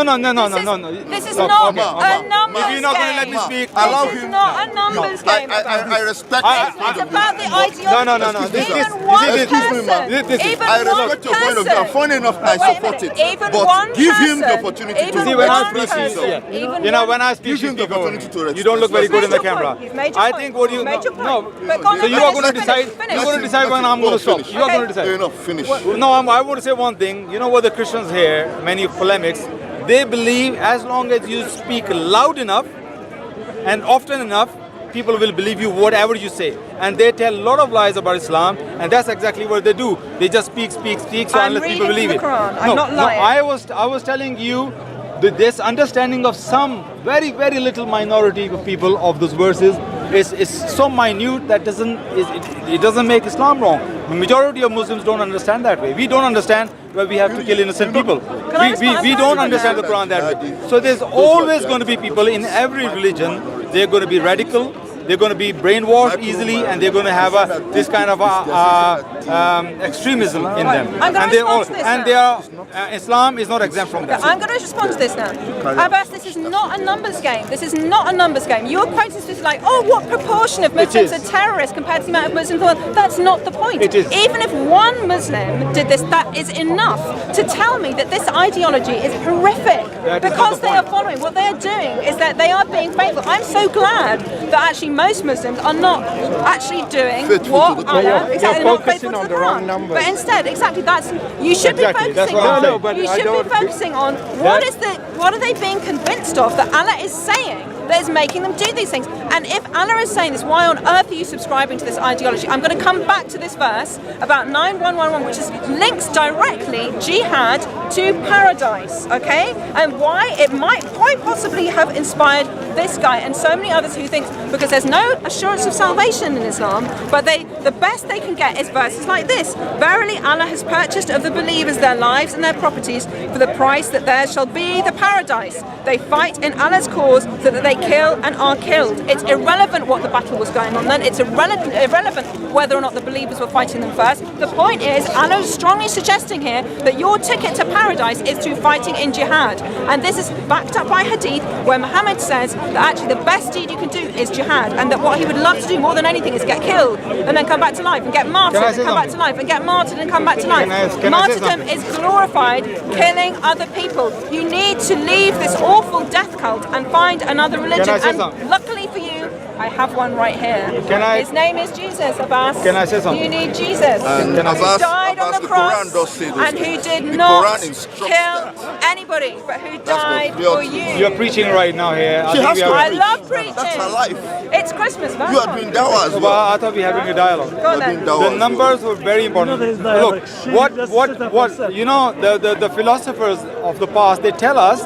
no. This is Stop. not Okay. a numbers If you're not going to let game. me speak, Allow This is him. not a numbers game. I respect It's about the ideology. No. Even one excuse me, ma'am. person. Even I one respect your point of view. person. And funny enough, I Wait a support minute. it. Even But one give him the person. opportunity Even to See, when I one speak, himself. person. Even you know, one- when I speak, Give him the speak over. opportunity to You don't look very You've good in made the your camera. point. You've made your I point. think what you You've made your no. point. But go on, So you are going to finish, decide. finish. You're going to decide when I'm going to stop. Finish. You are going to Fair decide. enough, finish. No, I want to say one thing. You know what the Christians here, many polemics, they believe as long as you speak loud enough and often enough, people will believe you whatever you say. And they tell a lot of lies about Islam, and that's exactly what they do. They just speak, so I'm unless people reading believe from the it. Quran. I'm not lying. I was telling you that this understanding of some very, very little minority of people of those verses is so minute that it doesn't make Islam wrong. The majority of Muslims don't understand that way. We don't understand why we have to kill innocent people. We don't understand the Quran that way. So there's always going to be people in every religion. They're going to be radical. They're going to be brainwashed easily, and they're going to have this kind of extremism in them. I'm gonna respond to this and now. they are Islam is not exempt from that. I'm going to respond to this now. Abbas, this is not a numbers game. This is not a numbers game. You're quoting this like, oh, what proportion of Muslims is. are terrorists compared to the amount of Muslims in the world? That's not the point. It is. Even if one Muslim did this, that is enough to tell me that this ideology is horrific. That is not Because the they are point. following, what they are doing is that they are being faithful. I'm so glad that actually most Muslims are not actually doing Faithful what to the Allah, Quran. exactly, You're not faithful focusing to on the the wrong Quran. numbers. But instead, exactly, you should Exactly, be that's focusing what I'm on. saying. but You I should be don't- focusing on what are they being convinced of that Allah is saying that is making them do these things. And if Allah is saying this, why on earth are you subscribing to this ideology? I'm going to come back to this verse about 9111, which is links directly jihad to paradise, okay? And why it might quite possibly have inspired this guy and so many others who think, because there's no assurance of salvation in Islam, but the best they can get is verses like this. Verily Allah has purchased of the believers their lives and their properties for the price that theirs shall be the paradise. They fight in Allah's cause so that they kill and are killed. It's irrelevant what the battle was going on then. It's irrelevant whether or not the believers were fighting them first. The point is, Allah is strongly suggesting here that your ticket to paradise is through fighting in jihad. And this is backed up by hadith where Muhammad says that actually the best deed you can do is jihad, and that what he would love to do more than anything is get killed and then come back to life, and get martyred Can I and say come back to something? life, and get martyred and come back to life. Can I say Martyrdom something? is glorified killing other people. You need to leave this awful death cult and find another religion. Can I say And something? luckily for you, I have one right here. Can I- His name is Jesus, Abbas. Can I say something? You need Jesus. And who Abbas- died on Abbas, the the cross Quran does say those and who things. did The not Quran instructs kill that. anybody, but who what died we ought for to do. you. You're preaching right now here. She has to I preach. love preaching. That's her life. It's Christmas, man. You are doing dawah as But well. I thought we were having a dialogue. Go on You are doing then. dawah The as well. numbers were very important. No, there's Look, dialogue. She just set up herself. what you know, the philosophers of the past, they tell us,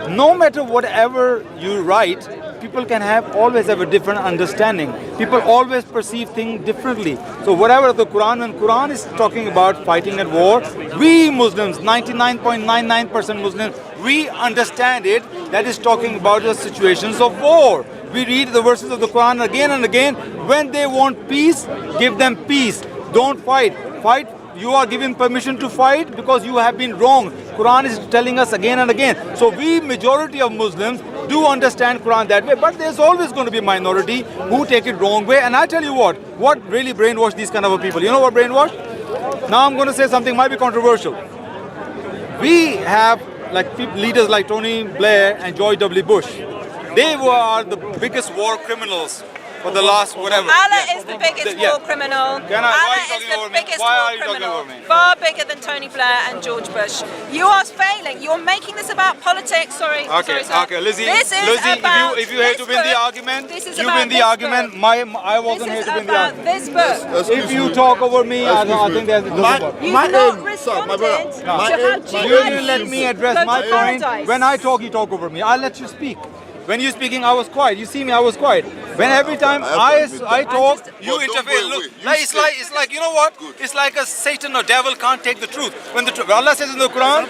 no matter whatever you write, people can always have a different understanding. People always perceive things differently. So whatever the Quran, when Quran is talking about fighting at war, we Muslims, 99.99% Muslims, we understand it. That is talking about the situations of war. We read the verses of the Quran again and again. When they want peace, give them peace. Don't fight. Fight. You are given permission to fight because you have been wrong. Quran is telling us again and again. So we, majority of Muslims, do understand Quran that way, but there's always going to be a minority who take it wrong way. And I tell you what really brainwashed these kind of people? You know what brainwashed? Now I'm going to say something might be controversial. We have leaders like Tony Blair and George W. Bush. They were the biggest war criminals for the last whatever. Allah is the biggest Yeah. war criminal. Why are Allah you is talking the over me? biggest Why war are you talking criminal. over me? Far bigger than Tony Blair and George Bush. You are failing. You're making this about politics. Sorry. Okay, sorry, sir. okay, Lizzie, This is Lizzie, about if you hate to this win the book. argument, This is you about win the this argument. book. I wasn't This here is to win the about argument. this book. If you talk over me, I think there's You've My not aim, responded sir, my brother, to my how aim- you jihad didn't let is me address go my to point. paradise. When I talk, you talk over me. I'll let you speak. When you're speaking, I was quiet. You see me, I was quiet. When every time I talk, you interfere. Look, it's like you know what? It's like a Satan or devil can't take the truth. When Allah says in the Quran,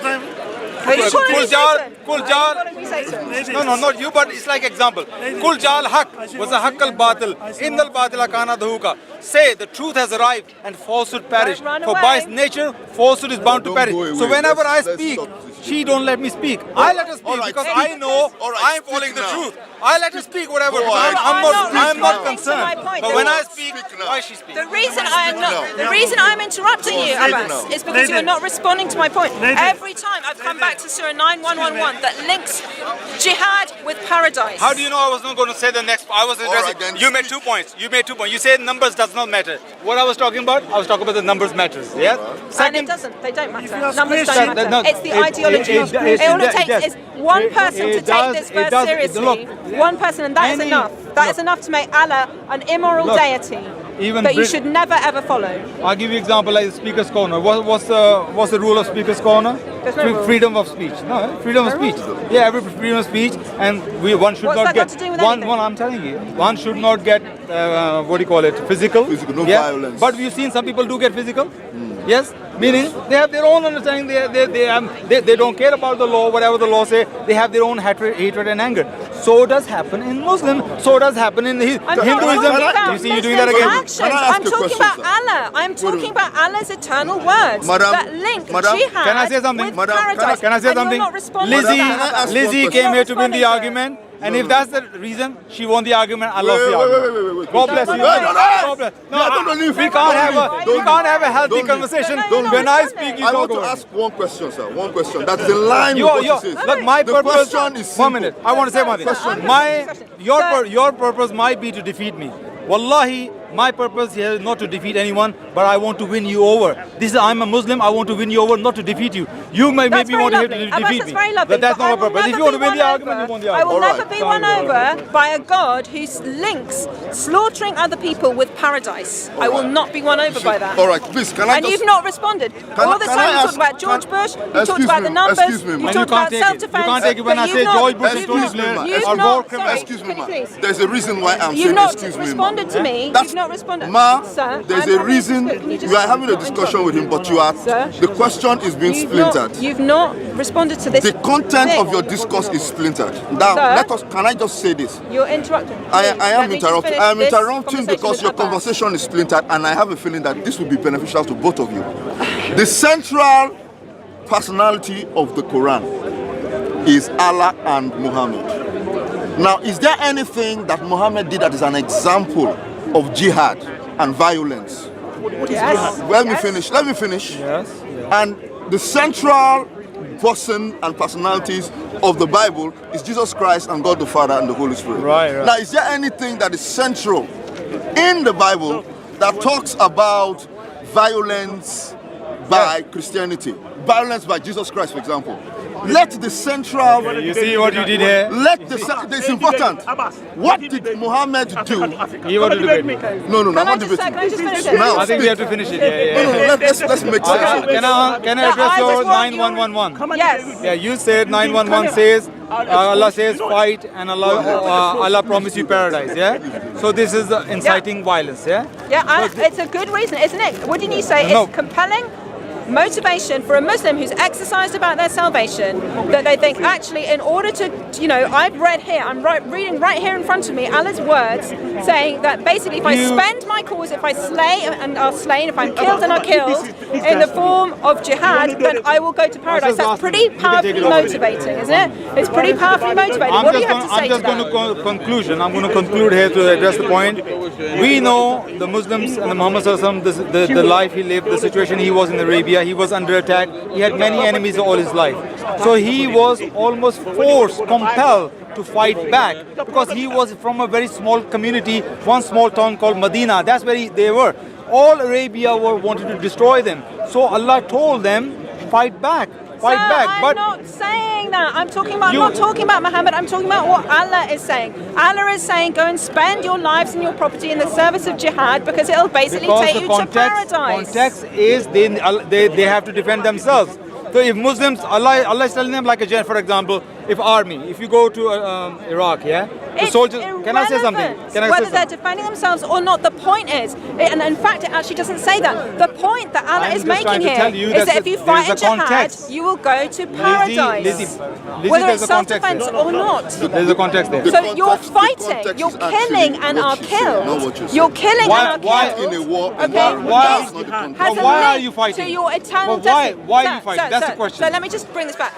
Are you calling me Satan? Kul Are you jar. calling me Satan? No, not you, but it's like example. Kul jal haq was a haq al batil. Innal batila kana dhahuka. Say the truth has arrived and falsehood perish. Don't run For by its away. nature, falsehood is bound to Don't perish. go away. So whenever I Let's speak, stop this. she don't let me speak. I let her speak All right, because speak. I know All right, I'm speak following the now. truth. I let her speak whatever. Go Because ahead. I'm not responding to my concerned. point. But The when I reason- speak, Speak now. why is she speaking? The reason I am now. not, the reason I'm interrupting you, Speak Abbas, now. is because you are not responding to my point. Lady. Every time I've come back to Surah 9111 that links jihad with paradise. How do you know I was not going to say the next? I was addressing. right, then You made speak. 2 points. You made 2 points. You said numbers does not matter. What I was talking about? I was talking about the numbers matters. Yes. And it doesn't. They don't matter. ask Numbers questions- don't matter. No, It's the it- ideology. it- All it it takes does. is one person to It does- take this it verse does- seriously. look, One person, and that is any- enough. That is look. enough to make Allah an immoral Look, deity even that you Brit- should never ever follow. I'll give you example like Speaker's Corner. What's the rule of Speaker's Corner? There's no rule. Freedom of speech. No, freedom of No speech. rules. Yeah, every freedom of speech, and one should What's not that get got to do with one. anything? One, I'm telling you, one should not get what do you call it? Physical. Physical, no yeah? violence. But we've seen some people do get physical. Yes, meaning they have their own understanding. They don't care about the law, whatever the law say. They have their own hatred and anger. So does happen in Muslim. So does happen in I'm not Hinduism. talking about You see, you're doing that Muslims' again. actions. Can I ask I'm a talking question, about sir? Allah. I'm talking about Allah's eternal words Madam, that link Madam, jihad Can I say something? with Madam, paradise. Can I say And something? You're not responding Lizzie, to that, Can I ask Abbas. Lizzie one came question? here to win the You're not argument, and No, if no. that's the reason, she won the argument. I lost the Wait, argument. wait. God bless you. No, no, no. God bless. No, Yeah, don't leave. we can't have a healthy Don't leave. conversation. No, no, When no, I no. speak, you I talk want to over. ask one question, sir. One question. That's in line with what you say. Look, my The purpose. question is 1 simple. minute. I want to say one thing. Your purpose might be to defeat me. Wallahi, my purpose here is not to defeat anyone, but I want to win you over. I'm a Muslim. I want to win you over, not to defeat you. You may That's maybe very want to lovely. defeat Abbas, me. that's very lovely. But that's but not I my will purpose. If never you want to be win the won argument, you over- won the I argument. will All never right. be won over by a God who links slaughtering other people with paradise. I will not be won over by that. All right, please, can I And just... you've not responded. All the can time I you ask- talked about George can- Bush, you excuse talked about me, the numbers, excuse me, you man. And talked you can't about take it. self-defense. You can't take it when but I you've say not- George Bush and you've Tony not- Blair you've are not- war criminals. sorry, Excuse me, can you man. please? There's a reason why I'm You've saying not excuse me, responded to man. me. That's- You've not responded. Ma, Sir, there's I'm a having reason can you just you are having a not discussion interrupt with him, but you are... Sir? The question is being splintered. You've not responded to this. The content thing. of your discourse is splintered. Now, Sir? can I just say this? You're interrupting. I Please, am let me just interrupting. finish I am this interrupting conversation because with your Abbas. conversation is splintered, and I have a feeling that this will be beneficial to both of you. The central personality of the Quran is Allah and Muhammad. Now, is there anything that Muhammad did that is an example of jihad and violence? Yes. Let me Yes. finish. Let me finish. Yes. And the central person and personalities of the Bible is Jesus Christ and God the Father and the Holy Spirit. Right. Now, is there anything that is central in the Bible that talks about violence by Christianity? Violence by Jesus Christ, for example. Let the central... You see what you did here? Let the... It's important. What did Muhammad do? You want to debate me? No, Can I I'm not just debating. finish it? Now, I think we have to finish it. Yeah. No, let's make sense. Can I address I your just want you- 9111? Yes. Yeah, you said 911 says Allah says fight and Allah promise you paradise. Yeah. So this is inciting violence. Yeah. Yeah, it's a good reason, isn't it? Wouldn't you say No. it's compelling motivation for a Muslim who's exercised about their salvation that they think actually in order to, I've read here, reading right here in front of me Allah's words saying that basically if I spend my cause, if I slay and are slain, if I'm killed and are killed in the form of jihad, then I will go to paradise. That's pretty powerfully motivating, isn't it? It's pretty powerfully motivating. What do you have to say to that? I'm going to conclude here to address the point. We know the Muslims and the Muhammad Sallallahu Alaihi Wasallam, the life he lived, the situation he was in Arabia. He was under attack. He had many enemies all his life. So he was almost forced, compelled to fight back because he was from a very small community, one small town called Medina. That's where they were. All Arabia wanted to destroy them. So Allah told them, fight back. Fight Sir, back. I'm not saying that. I'm not talking about Muhammad. I'm talking about what Allah is saying. Allah is saying, go and spend your lives and your property in the service of jihad because it'll basically take you to paradise. Context is they have to defend themselves. So if Muslims, Allah is telling them like a for example, if army, if you go to Iraq, yeah, the It's soldiers. Can I say something? irrelevant Can I whether say they're something? defending themselves or not. The point is, and in fact, it actually doesn't say that. The point that Allah I'm is just trying making to tell here you is that that if you there's fight a in jihad, context. you will go to paradise, Lizzie, whether there's it's a context self-defense there. or not. There's a context there. The So context- you're the fighting, context you're is actually killing and what are you say, not what killed. you say. You're killing Why- and are why killed. in a war Okay, environment, why- that's not the context. has But a why are link you fighting? to your eternal But why- destiny. why are you fighting? That's the question. So let me just bring this back.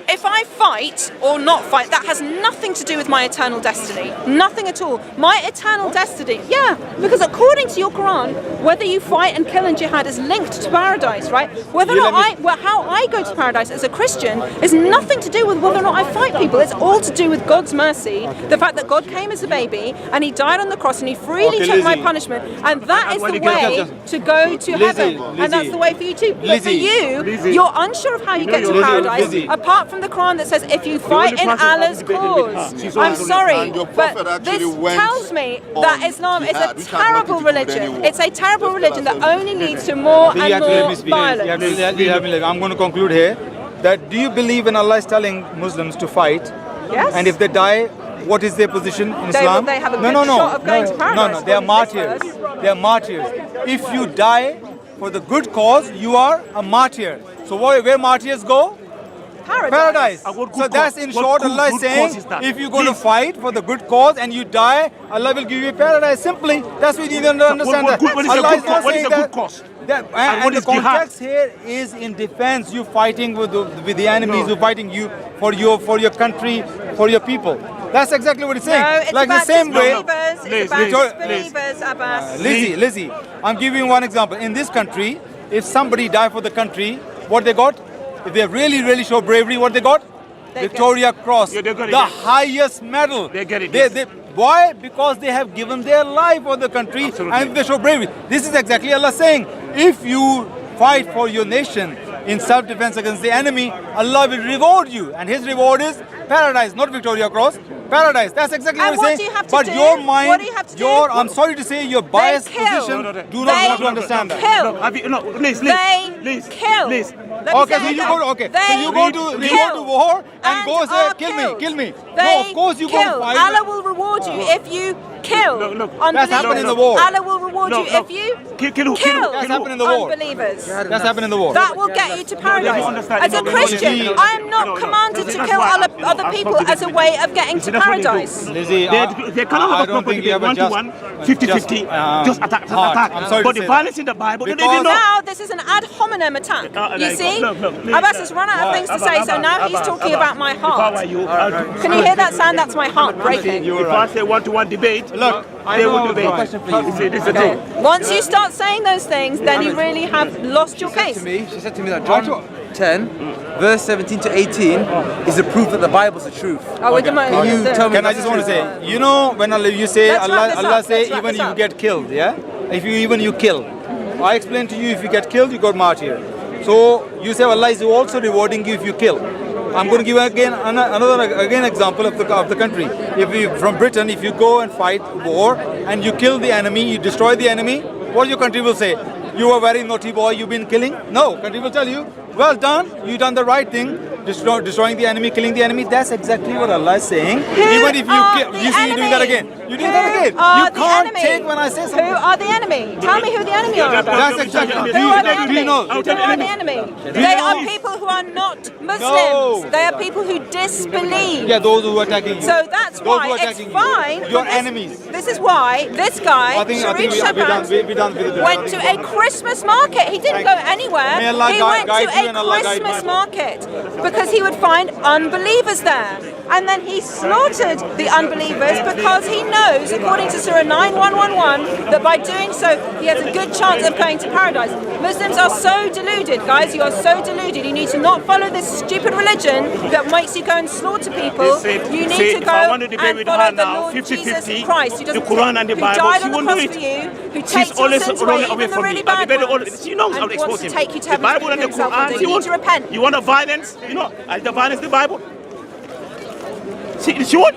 If I fight or not fight, that has nothing to do with my eternal destiny. Nothing at all. My eternal destiny, yeah, because according to your Quran, whether you fight and kill in jihad is linked to paradise, right? Whether or Yeah, not how I go to paradise as a Christian is nothing to do with whether or not I fight people. It's all to do with God's mercy, the fact that God came as a baby and He died on the cross and He freely Okay, took my Lizzie. punishment, and that is why the do you get way that? to go to heaven, and that's the way for you too. But for Lizzie. you, Lizzie. you're unsure of how you get to Lizzie, paradise, Lizzie. apart from the Quran that says if you fight in person Allah's who debated with cause. her. She's I'm also- sorry, and your prophet but actually this went tells me that on Islam is jihad, a which has terrible nothing to do with religion. any war. It's a terrible Just religion tell that us only leads to more You and have to let more me speak. You have to violence. let me. I'm going to conclude here. That do you believe when Allah is telling Muslims to fight? Yes. And if they die, what is their position in Islam? they have a no, good no, no, shot of going to paradise, no. They are according to this martyrs. verse. They are martyrs. If you die for the good cause, you are a martyr. So where martyrs go? Paradise. And what So good that's cause- in what short, good- Allah is good saying, cause is that? if you're going to Please. fight for the good cause and you die, Allah will give you paradise. Simply, that's what you need to understand. what that. is a Allah good is not cause? What is saying a good that- cause? and what the is jihad? context here is in defense. You fighting with the enemies. No. Who fighting you for your country, for your people. That's exactly what it's saying. No, it's like about the same way. disbelievers. Liz, It's about Liz, disbelievers, Abbas. Lizzie, I'm giving you one example. In this country, if somebody died for the country, what they got? If they really show bravery, what they got? They Victoria Cross, Yeah, they got it, the yes. highest medal. They get it, yes. Why? Because they have given their life for the country Absolutely. and they show bravery. This is exactly Allah saying. If you fight for your nation in self-defense against the enemy, Allah will reward you. And His reward is paradise, not Victoria Cross. Paradise. That's exactly And what what He's do saying. you have to But do? your mind, What do you have to do? I'm sorry to say, your biased kill. position, No, no, no. do not They want to understand that. kill. Have you, no, Liz, They Liz, kill. Liz. Let me Okay, say so it you again. go. Okay, so They you go to kill war and go say, are kill killed. me, kill me. They No, of course you go kill. fight. Allah will reward you if you kill Look, unbelievers. That's happened in the war. Allah will reward you if you Kill who? kill That's happened in the war. unbelievers. That's happened in the war. That will get you to paradise. understand. As a No, Christian, no, I am not no, commanded to that's kill why other I'm people talking as a about way of getting to That's what they do. paradise. Lizzie, They cannot I have a don't proper think you debate, have a 1-to-1, 50-50, just attack. I'm sorry But to the say violence in the Bible, they don't Because- even know. Now this is an ad hominem attack. You Like, see, look, Abbas has run out of things to say, so now he's talking about my heart. Can you hear that sound? That's my heart breaking. If I say 1-to-1 debate, Look, I they know will the debate. question for you. You see, this is the Okay. thing. Once you start saying those things, then you really have lost your case. She said to me that John 10, verse 17 to 18 is the proof that the Bible is the truth. Oh, we're demoting Can you this. tell me Can I just want to say, you know, when you say Let's wrap this Allah up. say Let's wrap even this you up. get killed, yeah. If you kill, I explained to you if you get killed, you got martyr. So you say Allah is also rewarding you if you kill. I'm going to give again another example of the country. If you from Britain, if you go and fight war and you kill the enemy, you destroy the enemy, what your country will say? You are very naughty boy. You've been killing. No, country will tell you, well done. You done the right thing. Destroying the enemy, killing the enemy. That's exactly what Allah is saying. Even if you kill, you see, you're doing that again. You're doing that again. You can't take when I say something. Who are the enemy? Tell me who the enemy are. That's exactly. Who are the Do enemy? you know? Who are the enemy? They are people who are not Muslims. They are people who disbelieve. Yeah, those who are attacking you. So that's Those who why are it's attacking you. fine. Your for this- enemies. This is why this guy, I think Sharif we're done. Shabbat, We're done with it. went to a Christmas market. He didn't go anywhere. May Allah He went guide you to and a Allah guide Christmas you. market because he would find unbelievers there. And then he slaughtered the unbelievers because he knows, according to Surah 9111, that by doing so, he has a good chance of going to paradise. Muslims are so deluded, guys. You are so deluded. You need to not follow this stupid religion that makes you go and slaughter people. You need to go I want to debate and with follow her the now, Lord 50-50, Jesus Christ, who the doesn't Quran and the who Bible. died She on the won't do cross it. for you, who She's takes your always sins running away, away even the from really me. bad ones, She knows and how to wants expose to him. take you to The heaven to Bible and the forgive himself one Quran. day. She You need won't. to repent. You want a violence? You know, the violence, the Bible. She would.